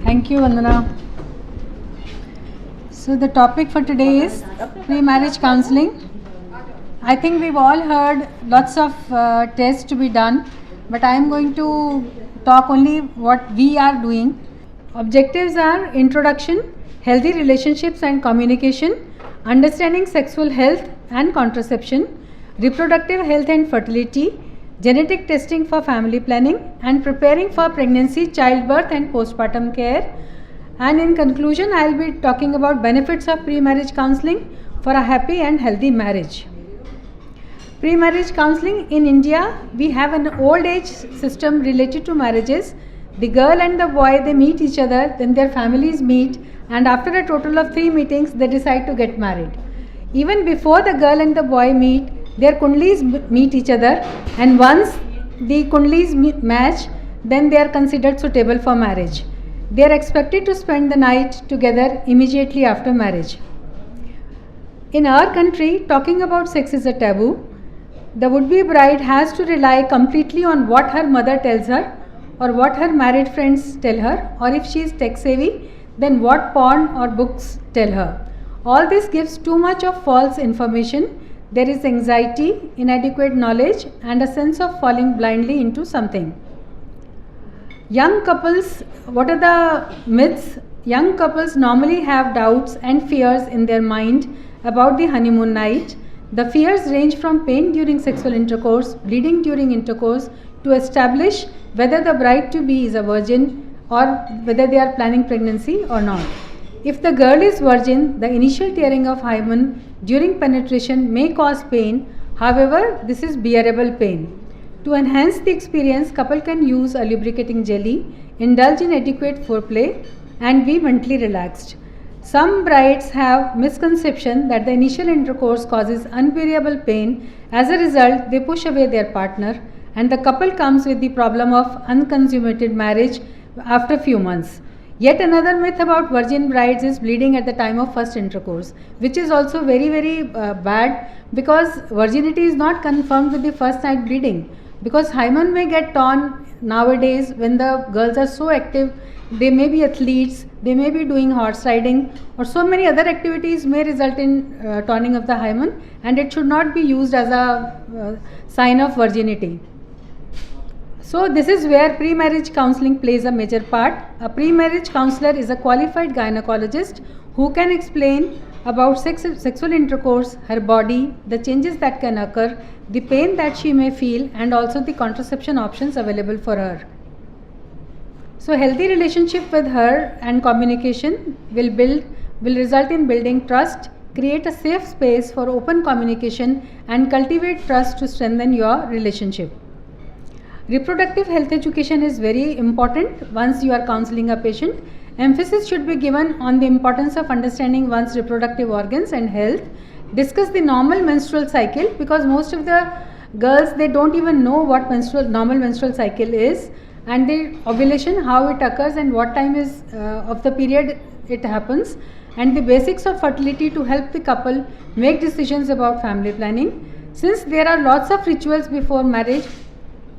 Thank you, Vandana. So the topic for today is pre-marriage counselling. I think we've all heard lots of tests to be done, but I am going to talk only what we are doing. Objectives are introduction, healthy relationships and communication, understanding sexual health and contraception, reproductive health and fertility, genetic testing for family planning, and preparing for pregnancy, childbirth and postpartum care. And in conclusion, I will be talking about benefits of pre-marriage counselling for a happy and healthy marriage. Pre-marriage counselling in India, we have an old age system related to marriages. The girl and the boy, they meet each other, then their families meet, and after a total of 3 meetings, they decide to get married. Even before the girl and the boy meet, their kundlis meet each other, and once the kundlis match, then they are considered suitable for marriage. They are expected to spend the night together immediately after marriage. In our country, talking about sex is a taboo. The would-be bride has to rely completely on what her mother tells her, or what her married friends tell her, or if she is tech-savvy, then what porn or books tell her. All this gives too much of false information. There is anxiety, inadequate knowledge, and a sense of falling blindly into something. Young couples, what are the myths? Young couples normally have doubts and fears in their mind about the honeymoon night. The fears range from pain during sexual intercourse, bleeding during intercourse, to establish whether the bride-to-be is a virgin or whether they are planning pregnancy or not. If the girl is virgin, the initial tearing of hymen during penetration may cause pain. However, this is bearable pain. To enhance the experience, couple can use a lubricating jelly, indulge in adequate foreplay, and be mentally relaxed. Some brides have misconception that the initial intercourse causes unbearable pain. As a result, they push away their partner, and the couple comes with the problem of unconsummated marriage after a few months. Yet another myth about virgin brides is bleeding at the time of first intercourse, which is also very bad, because virginity is not confirmed with the first night bleeding. Because hymen may get torn nowadays when the girls are so active. They may be athletes, they may be doing horse riding, or so many other activities may result in torning of the hymen, and it should not be used as a sign of virginity. So this is where pre-marriage counselling plays a major part. A pre-marriage counsellor is a qualified gynecologist who can explain about sexual intercourse, her body, the changes that can occur, the pain that she may feel, and also the contraception options available for her. So healthy relationship with her and communication will result in building trust, create a safe space for open communication, and cultivate trust to strengthen your relationship. Reproductive health education is very important once you are counseling a patient. Emphasis should be given on the importance of understanding one's reproductive organs and health. Discuss the normal menstrual cycle, because most of the girls, they don't even know what normal menstrual cycle is, and the ovulation, how it occurs and what time is of the period it happens, and the basics of fertility to help the couple make decisions about family planning. Since there are lots of rituals before marriage,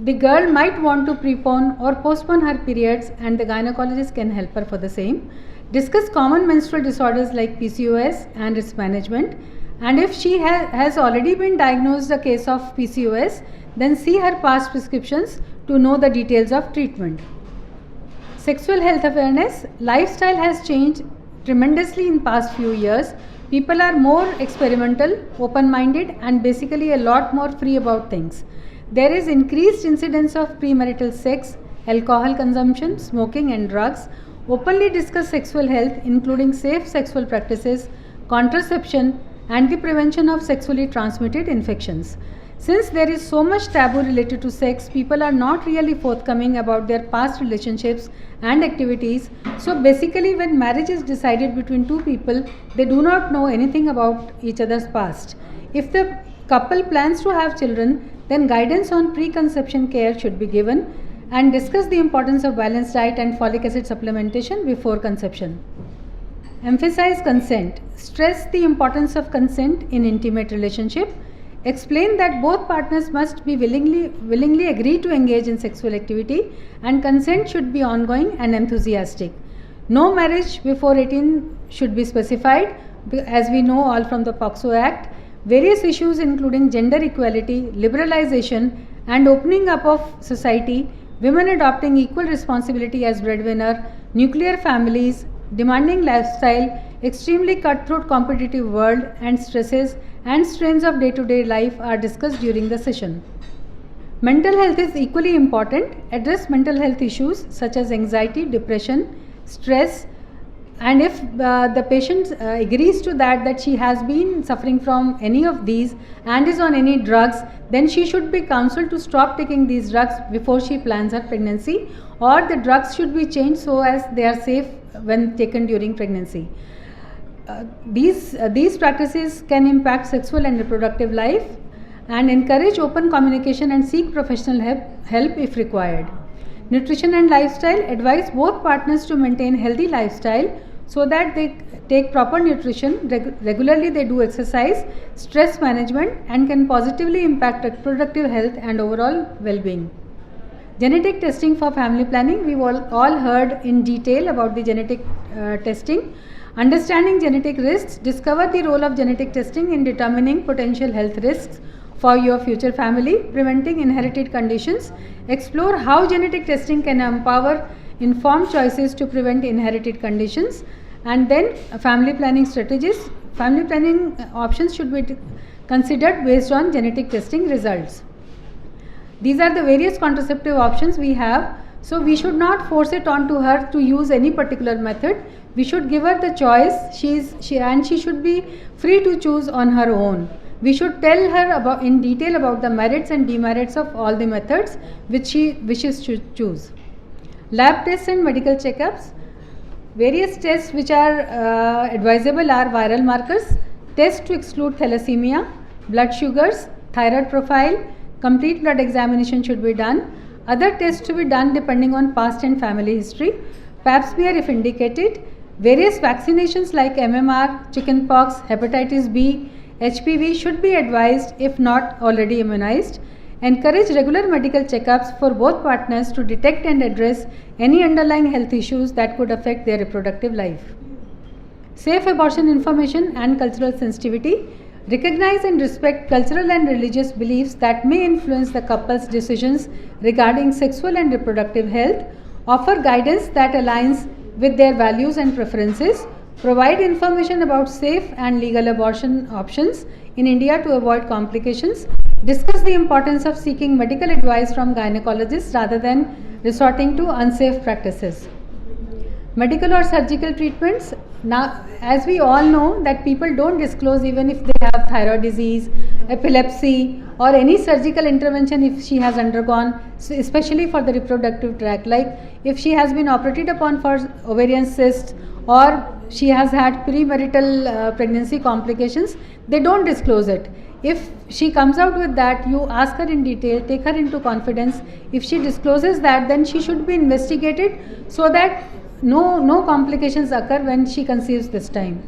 the girl might want to prepone or postpone her periods, and the gynecologist can help her for the same. Discuss common menstrual disorders like PCOS and its management. And if she has already been diagnosed a case of PCOS, then see her past prescriptions to know the details of treatment. Sexual health awareness. Lifestyle has changed tremendously in past few years. People are more experimental, open-minded, and basically a lot more free about things. There is increased incidence of premarital sex, alcohol consumption, smoking and drugs. Openly discuss sexual health, including safe sexual practices, contraception, and the prevention of sexually transmitted infections. Since there is so much taboo related to sex, people are not really forthcoming about their past relationships and activities. So basically, when marriage is decided between two people, they do not know anything about each other's past. If the couple plans to have children, then guidance on preconception care should be given, and discuss the importance of balanced diet and folic acid supplementation before conception. Emphasize consent. Stress the importance of consent in intimate relationship. Explain that both partners must be willingly agree to engage in sexual activity, and consent should be ongoing and enthusiastic. No marriage before 18 should be specified, as we know all from the POCSO Act. Various issues including gender equality, liberalization and opening up of society, women adopting equal responsibility as breadwinner, nuclear families, demanding lifestyle, extremely cutthroat competitive world and stresses and strains of day-to-day life are discussed during the session. Mental health is equally important. Address mental health issues such as anxiety, depression, stress, and if the patient agrees to that she has been suffering from any of these and is on any drugs, then she should be counseled to stop taking these drugs before she plans her pregnancy, or the drugs should be changed so as they are safe when taken during pregnancy. These practices can impact sexual and reproductive life, and encourage open communication and seek professional help if required. Nutrition and lifestyle: advise both partners to maintain healthy lifestyle so that they take proper nutrition, regularly they do exercise, stress management, and can positively impact reproductive health and overall well-being. Genetic testing for family planning: we've all heard in detail about the genetic testing. Understanding genetic risks: discover the role of genetic testing in determining potential health risks for your future family, preventing inherited conditions. Explore how genetic testing can empower informed choices to prevent inherited conditions. And then family planning strategies. Family planning options should be considered based on genetic testing results. These are the various contraceptive options we have. So we should not force it onto her to use any particular method. We should give her the choice. She should be free to choose on her own. We should tell her in detail about the merits and demerits of all the methods which she wishes to choose. Lab tests and medical checkups. Various tests which are advisable are viral markers, tests to exclude thalassemia, blood sugars, thyroid profile, complete blood examination should be done. Other tests to be done depending on past and family history. Pap smear if indicated. Various vaccinations like MMR, chickenpox, hepatitis B, HPV should be advised if not already immunized. Encourage regular medical checkups for both partners to detect and address any underlying health issues that could affect their reproductive life. Safe abortion information and cultural sensitivity. Recognize and respect cultural and religious beliefs that may influence the couple's decisions regarding sexual and reproductive health. Offer guidance that aligns with their values and preferences. Provide information about safe and legal abortion options in India to avoid complications. Discuss the importance of seeking medical advice from gynecologists rather than resorting to unsafe practices. Medical or surgical treatments. Now, as we all know that people don't disclose even if they have thyroid disease, epilepsy, or any surgical intervention if she has undergone, especially for the reproductive tract, like if she has been operated upon for ovarian cysts or she has had premarital pregnancy complications, they don't disclose it. If she comes out with that, you ask her in detail, take her into confidence. If she discloses that, then she should be investigated so that no complications occur when she conceives this time.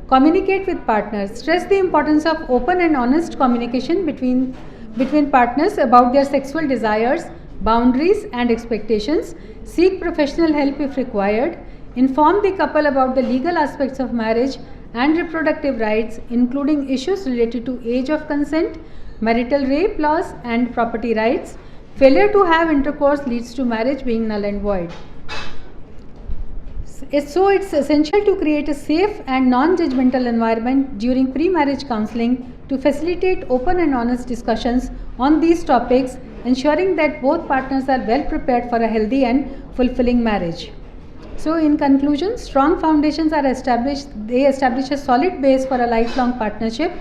Communicate with partners. Stress the importance of open and honest communication between partners about their sexual desires, boundaries and expectations. Seek professional help if required. Inform the couple about the legal aspects of marriage and reproductive rights, including issues related to age of consent, marital rape laws and property rights. Failure to have intercourse leads to marriage being null and void. So it's essential to create a safe and non-judgmental environment during pre-marriage counselling to facilitate open and honest discussions on these topics, ensuring that both partners are well prepared for a healthy and fulfilling marriage. So in conclusion, strong foundations are established. They establish a solid base for a lifelong partnership.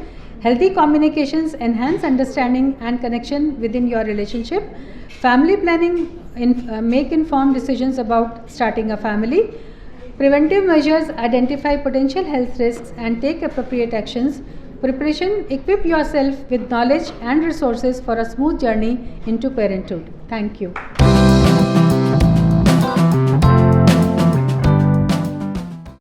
Healthy communications enhance understanding and connection within your relationship. Family planning make informed decisions about starting a family. Preventive measures identify potential health risks and take appropriate actions. Preparation: equip yourself with knowledge and resources for a smooth journey into parenthood. Thank you.